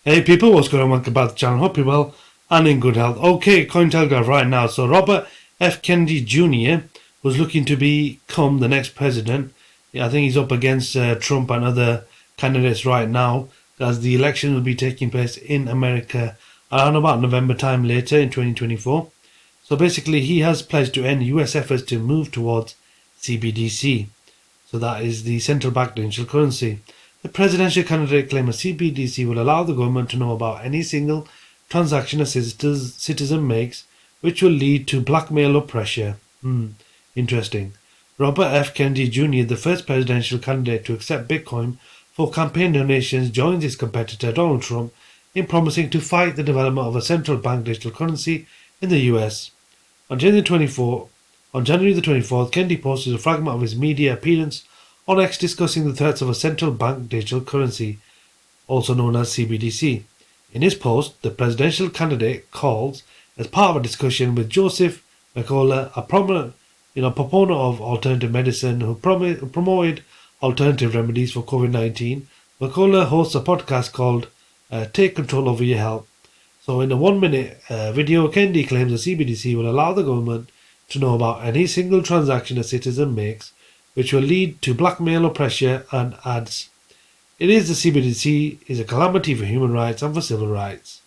Hey people, what's going on? Welcome back to the channel. Hope you're well and in good health. Okay, Cointelegraph right now. So Robert F. Kennedy Jr. was looking to become the next president. I think he's up against Trump and other candidates right now, as the election will be taking place in America around about November time later in 2024. So basically, he has pledged to end US efforts to move towards CBDC. So that is the central bank digital currency. The presidential candidate claimed a CBDC will allow the government to know about any single transaction a citizen makes, which will lead to blackmail or pressure. Interesting. Robert F. Kennedy Jr., the first presidential candidate to accept Bitcoin for campaign donations, joins his competitor Donald Trump in promising to fight the development of a central bank digital currency in the US. On January the 24th, Kennedy posted a fragment of his media appearance on X discussing the threats of a central bank digital currency, also known as CBDC. In his post, the presidential candidate calls, as part of a discussion with Joseph McCullough, a proponent of alternative medicine who promoted alternative remedies for COVID-19. McCullough hosts a podcast called Take Control Over Your Health. So in a 1-minute video, Kennedy claims the CBDC will allow the government to know about any single transaction a citizen makes, which will lead to blackmail or pressure, and adds, the CBDC is a calamity for human rights and for civil rights.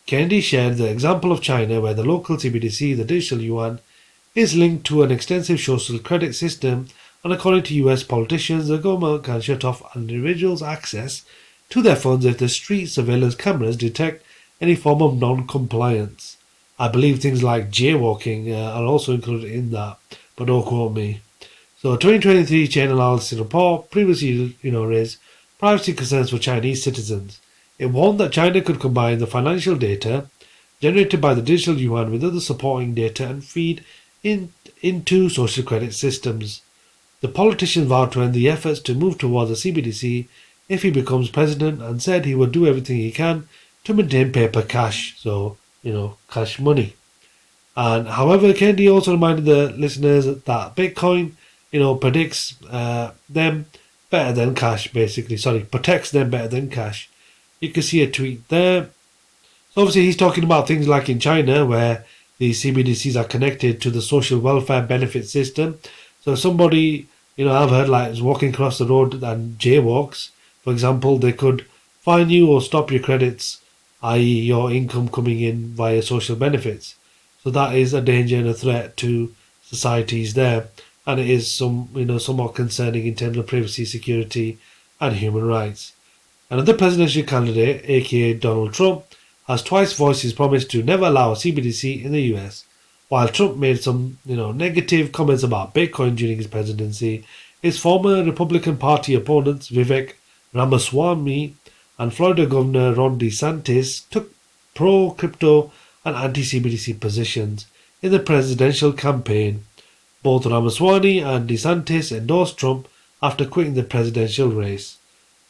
Kennedy shared the example of China, where the local CBDC, the digital yuan, is linked to an extensive social credit system, and according to US politicians, the government can shut off an individual's access to their funds if the street surveillance cameras detect any form of non-compliance. I believe things like jaywalking are also included in that, but don't quote me. So, 2023 chain analysis report previously, raised privacy concerns for Chinese citizens. It warned that China could combine the financial data generated by the digital yuan with other supporting data and feed into social credit systems. The politician vowed to end the efforts to move towards a CBDC if he becomes president, and said he would do everything he can to maintain paper cash, so, cash money. And however, Kennedy also reminded the listeners that Bitcoin predicts them better than cash, protects them better than cash. You can see a tweet there. So obviously he's talking about things like in China, where the CBDCs are connected to the social welfare benefit system. So somebody, I've heard is walking across the road and jaywalks, for example, they could fine you or stop your credits, i.e. your income coming in via social benefits. So that is a danger and a threat to societies there. And it is somewhat concerning in terms of privacy, security, and human rights. Another presidential candidate, aka Donald Trump, has twice voiced his promise to never allow a CBDC in the US. While Trump made some, negative comments about Bitcoin during his presidency, his former Republican Party opponents Vivek Ramaswamy and Florida Governor Ron DeSantis took pro-crypto and anti-CBDC positions in the presidential campaign. Both Ramaswamy and DeSantis endorsed Trump after quitting the presidential race.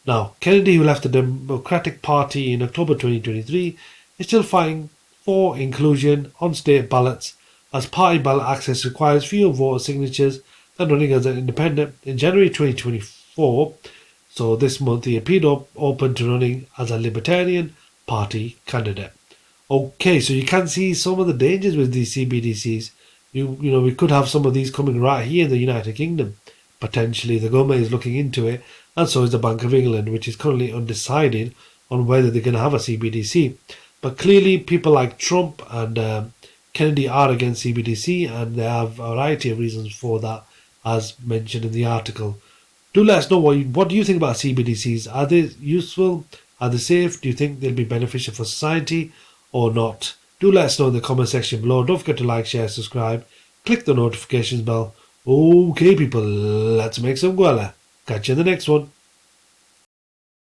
Now, Kennedy, who left the Democratic Party in October 2023, is still fighting for inclusion on state ballots, as party ballot access requires fewer voter signatures than running as an independent. In January 2024, so this month, he appeared open to running as a Libertarian Party candidate. Okay, so you can see some of the dangers with these CBDCs. We could have some of these coming right here in the United Kingdom. Potentially, the government is looking into it, and so is the Bank of England, which is currently undecided on whether they're going to have a CBDC. But clearly, people like Trump and Kennedy are against CBDC, and they have a variety of reasons for that, as mentioned in the article. Do let us know what do you think about CBDCs. Are they useful? Are they safe? Do you think they'll be beneficial for society or not? Do let us know in the comment section below. Don't forget to like, share, subscribe. Click the notifications bell. Okay, people, let's make some guala. Catch you in the next one.